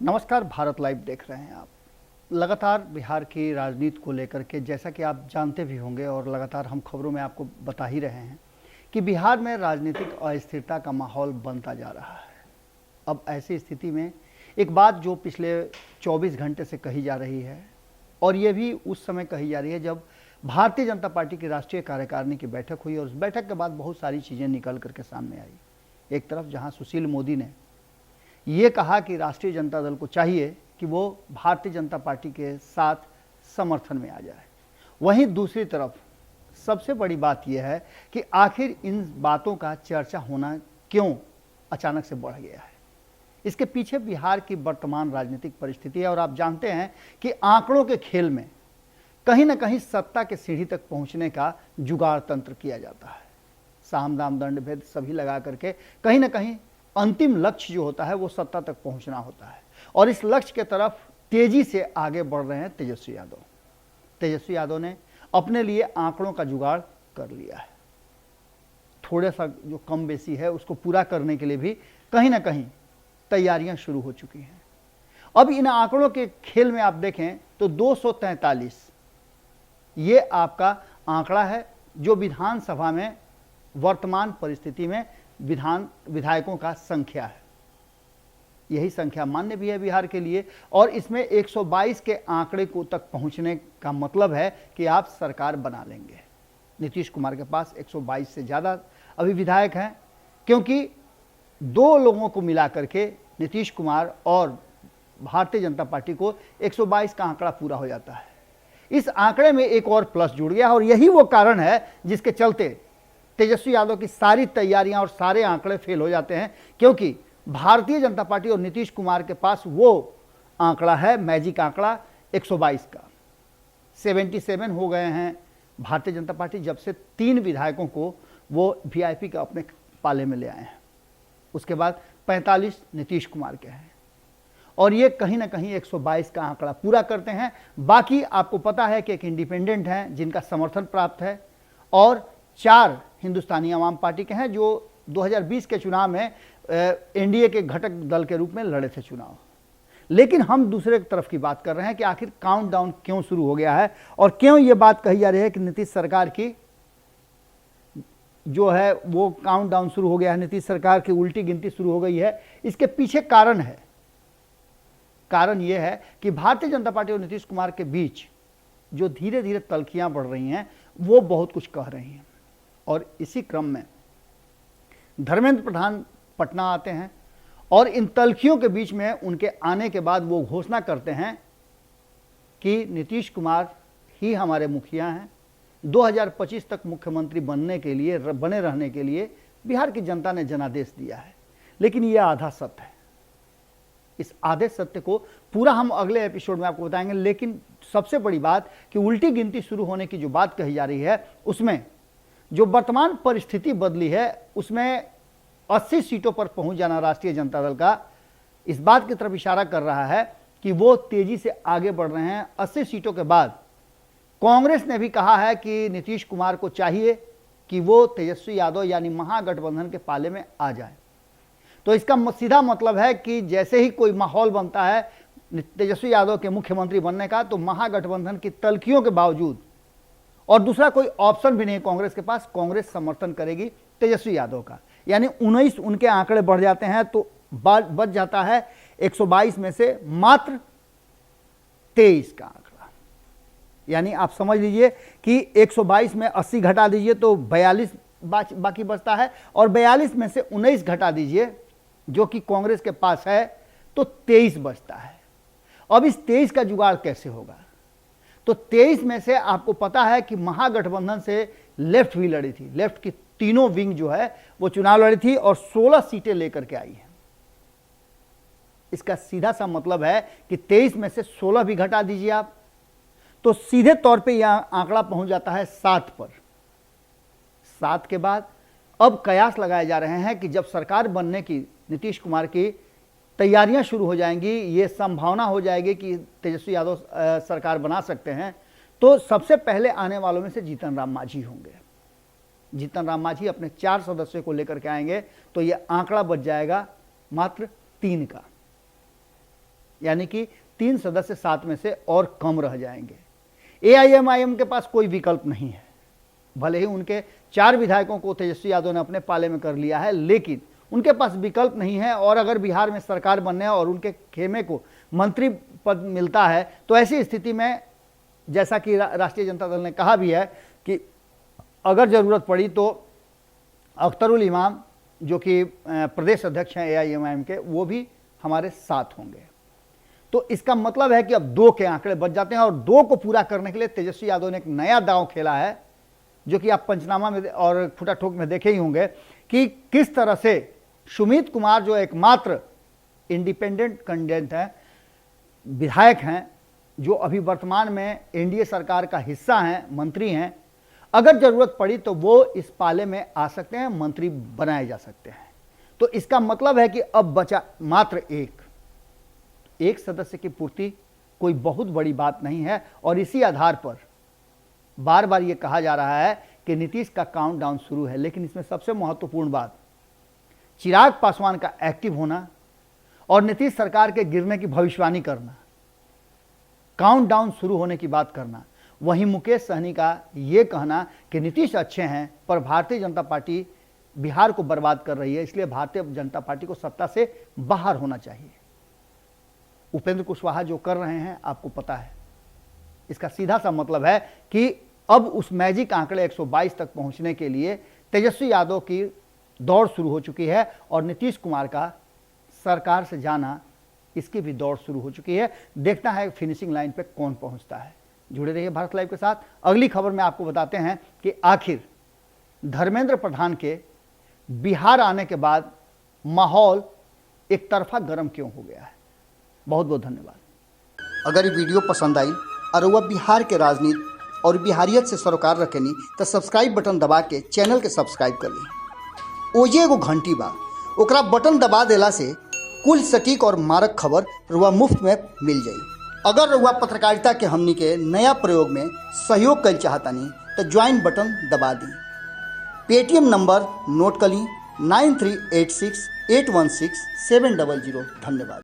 नमस्कार, भारत लाइव देख रहे हैं आप। लगातार बिहार की राजनीति को लेकर के जैसा कि आप जानते भी होंगे और लगातार हम खबरों में आपको बता ही रहे हैं कि बिहार में राजनीतिक अस्थिरता का माहौल बनता जा रहा है। अब ऐसी स्थिति में एक बात जो पिछले 24 घंटे से कही जा रही है और ये भी उस समय कही जा रही है जब भारतीय जनता पार्टी की राष्ट्रीय कार्यकारिणी की बैठक हुई और उस बैठक के बाद बहुत सारी चीज़ें निकल करके सामने आई। एक तरफ जहां सुशील मोदी ने ये कहा कि राष्ट्रीय जनता दल को चाहिए कि वो भारतीय जनता पार्टी के साथ समर्थन में आ जाए, वहीं दूसरी तरफ सबसे बड़ी बात यह है कि आखिर इन बातों का चर्चा होना क्यों अचानक से बढ़ गया है। इसके पीछे बिहार की वर्तमान राजनीतिक परिस्थिति है और आप जानते हैं कि आंकड़ों के खेल में कहीं ना कहीं सत्ता के सीढ़ी तक पहुंचने का जुगाड़ तंत्र किया जाता है। साम दाम दंड भेद सभी लगा करके कहीं ना कहीं अंतिम लक्ष्य जो होता है वो सत्ता तक पहुंचना होता है और इस लक्ष्य के तरफ तेजी से आगे बढ़ रहे हैं तेजस्वी यादव। तेजस्वी यादव ने अपने लिए आंकड़ों का जुगाड़ कर लिया है। थोड़ा सा जो कम बेसी है उसको पूरा करने के लिए भी कहीं ना कहीं तैयारियां शुरू हो चुकी हैं। अब इन आंकड़ों के खेल में आप देखें तो 243 ये आपका आंकड़ा है जो विधानसभा में वर्तमान परिस्थिति में विधायकों का संख्या है। यही संख्या मान्य भी है बिहार के लिए और इसमें 122 के आंकड़े को तक पहुंचने का मतलब है कि आप सरकार बना लेंगे। नीतीश कुमार के पास 122 से ज़्यादा अभी विधायक हैं, क्योंकि दो लोगों को मिला करके नीतीश कुमार और भारतीय जनता पार्टी को 122 का आंकड़ा पूरा हो जाता है। इस आंकड़े में एक और प्लस जुड़ गया और यही वो कारण है जिसके चलते तेजस्वी यादव की सारी तैयारियां और सारे आंकड़े फेल हो जाते हैं, क्योंकि भारतीय जनता पार्टी और नीतीश कुमार के पास वो आंकड़ा है, मैजिक आंकड़ा 122 का। 77 हो गए हैं भारतीय जनता पार्टी जब से 3 विधायकों को वो वीआईपी का अपने पाले में ले आए हैं। उसके बाद 45 नीतीश कुमार के हैं और ये कहीं ना कहीं 122 का आंकड़ा पूरा करते हैं। बाकी आपको पता है कि एक इंडिपेंडेंट हैं जिनका समर्थन प्राप्त है और 4 हिंदुस्तानी आवाम पार्टी के हैं जो 2020 के चुनाव में एनडीए के घटक दल के रूप में लड़े थे चुनाव। लेकिन हम दूसरे तरफ की बात कर रहे हैं कि आखिर काउंटडाउन क्यों शुरू हो गया है और क्यों ये बात कही जा रही है कि नीतीश सरकार की जो है वो काउंटडाउन शुरू हो गया है, नीतीश सरकार की उल्टी गिनती शुरू हो गई है। इसके पीछे कारण है, कारण यह है कि भारतीय जनता पार्टी और नीतीश कुमार के बीच जो धीरे धीरे तल्खियां बढ़ रही हैं वो बहुत कुछ कह रही हैं और इसी क्रम में धर्मेंद्र प्रधान पटना आते हैं और इन तल्खियों के बीच में उनके आने के बाद वो घोषणा करते हैं कि नीतीश कुमार ही हमारे मुखिया हैं। 2025 तक मुख्यमंत्री बने रहने के लिए बिहार की जनता ने जनादेश दिया है। लेकिन यह आधा सत्य है। इस आधे सत्य को पूरा हम अगले एपिसोड में आपको बताएंगे। लेकिन सबसे बड़ी बात कि उल्टी गिनती शुरू होने की जो बात कही जा रही है उसमें जो वर्तमान परिस्थिति बदली है उसमें 80 सीटों पर पहुंच जाना राष्ट्रीय जनता दल का इस बात की तरफ इशारा कर रहा है कि वो तेजी से आगे बढ़ रहे हैं। 80 सीटों के बाद कांग्रेस ने भी कहा है कि नीतीश कुमार को चाहिए कि वो तेजस्वी यादव यानी महागठबंधन के पाले में आ जाए। तो इसका सीधा मतलब है कि जैसे ही कोई माहौल बनता है तेजस्वी यादव के मुख्यमंत्री बनने का, तो महागठबंधन की तल्खियों के बावजूद और दूसरा कोई ऑप्शन भी नहीं कांग्रेस के पास, कांग्रेस समर्थन करेगी तेजस्वी यादव का। यानी 19 उनके आंकड़े बढ़ जाते हैं तो बच जाता है 122 में से मात्र 23 का आंकड़ा। यानी आप समझ लीजिए कि 122 में 80 घटा दीजिए तो 42 बाकी बचता है और 42 में से 19 घटा दीजिए जो कि कांग्रेस के पास है तो 23 बचता है। अब इस 23 का जुगाड़ कैसे होगा? तो 23 में से आपको पता है कि महागठबंधन से लेफ्ट भी लड़ी थी, लेफ्ट की तीनों विंग जो है वो चुनाव लड़ी थी और 16 सीटें लेकर के आई हैं। इसका सीधा सा मतलब है कि 23 में से 16 भी घटा दीजिए आप तो सीधे तौर पे यह आंकड़ा पहुंच जाता है 7 पर। 7 के बाद अब कयास लगाए जा रहे हैं कि जब सरकार बनने की नीतीश कुमार की तैयारियां शुरू हो जाएंगी, ये संभावना हो जाएगी कि तेजस्वी यादव सरकार बना सकते हैं, तो सबसे पहले आने वालों में से जीतन राम मांझी होंगे। जीतन राम मांझी अपने 4 सदस्यों को लेकर के आएंगे तो ये आंकड़ा बच जाएगा मात्र 3 का। यानी कि 3 सदस्य 7 में से और कम रह जाएंगे। एआईएमआईएम के पास कोई विकल्प नहीं है। भले ही उनके 4 विधायकों को तेजस्वी यादव ने अपने पाले में कर लिया है, लेकिन उनके पास विकल्प नहीं है। और अगर बिहार में सरकार बनने और उनके खेमे को मंत्री पद मिलता है तो ऐसी स्थिति में, जैसा कि राष्ट्रीय जनता दल ने कहा भी है कि अगर ज़रूरत पड़ी तो अख्तरुल इमाम जो कि प्रदेश अध्यक्ष हैं एआईएमआईएम के, वो भी हमारे साथ होंगे। तो इसका मतलब है कि अब 2 के आंकड़े बच जाते हैं और 2 को पूरा करने के लिए तेजस्वी यादव ने एक नया दांव खेला है, जो कि आप पंचनामा में और फुटा ठोक में देखे ही होंगे कि किस तरह से सुमित कुमार जो एकमात्र इंडिपेंडेंट कैंडिडेट हैं, विधायक हैं, जो अभी वर्तमान में एनडीए सरकार का हिस्सा हैं, मंत्री हैं, अगर जरूरत पड़ी तो वो इस पाले में आ सकते हैं, मंत्री बनाए जा सकते हैं। तो इसका मतलब है कि अब बचा मात्र एक सदस्य की पूर्ति कोई बहुत बड़ी बात नहीं है। और इसी आधार पर बार बार ये कहा जा रहा है कि नीतीश का काउंटडाउन शुरू है। लेकिन इसमें सबसे महत्वपूर्ण बात चिराग पासवान का एक्टिव होना और नीतीश सरकार के गिरने की भविष्यवाणी करना, काउंटडाउन शुरू होने की बात करना। वहीं मुकेश सहनी का ये कहना कि नीतीश अच्छे हैं पर भारतीय जनता पार्टी बिहार को बर्बाद कर रही है, इसलिए भारतीय जनता पार्टी को सत्ता से बाहर होना चाहिए। उपेंद्र कुशवाहा जो कर रहे हैं आपको पता है, इसका सीधा सा मतलब है कि अब उस मैजिक आंकड़े 122 तक पहुंचने के लिए तेजस्वी यादव की दौड़ शुरू हो चुकी है और नीतीश कुमार का सरकार से जाना, इसकी भी दौड़ शुरू हो चुकी है। देखना है फिनिशिंग लाइन पे कौन पहुंचता है। जुड़े रहिए भारत लाइव के साथ। अगली खबर में आपको बताते हैं कि आखिर धर्मेंद्र प्रधान के बिहार आने के बाद माहौल एक तरफा गर्म क्यों हो गया है। बहुत बहुत धन्यवाद। अगर ये वीडियो पसंद आई और वह बिहार के राजनीति और बिहारियत से सरोकार रखेनी तो सब्सक्राइब बटन दबा के चैनल के सब्सक्राइब कर ली। ओजे एगो घंटी बा, ओकरा बटन दबा देला से कुल सटीक और मारक खबर रुआ मुफ्त में मिल जाई। अगर रुआ पत्रकारिता के हमनी के नया प्रयोग में सहयोग कर चाहतानी तो ज्वाइन बटन दबा दी। पेटीएम नंबर नोट कर ली 9386816700। धन्यवाद।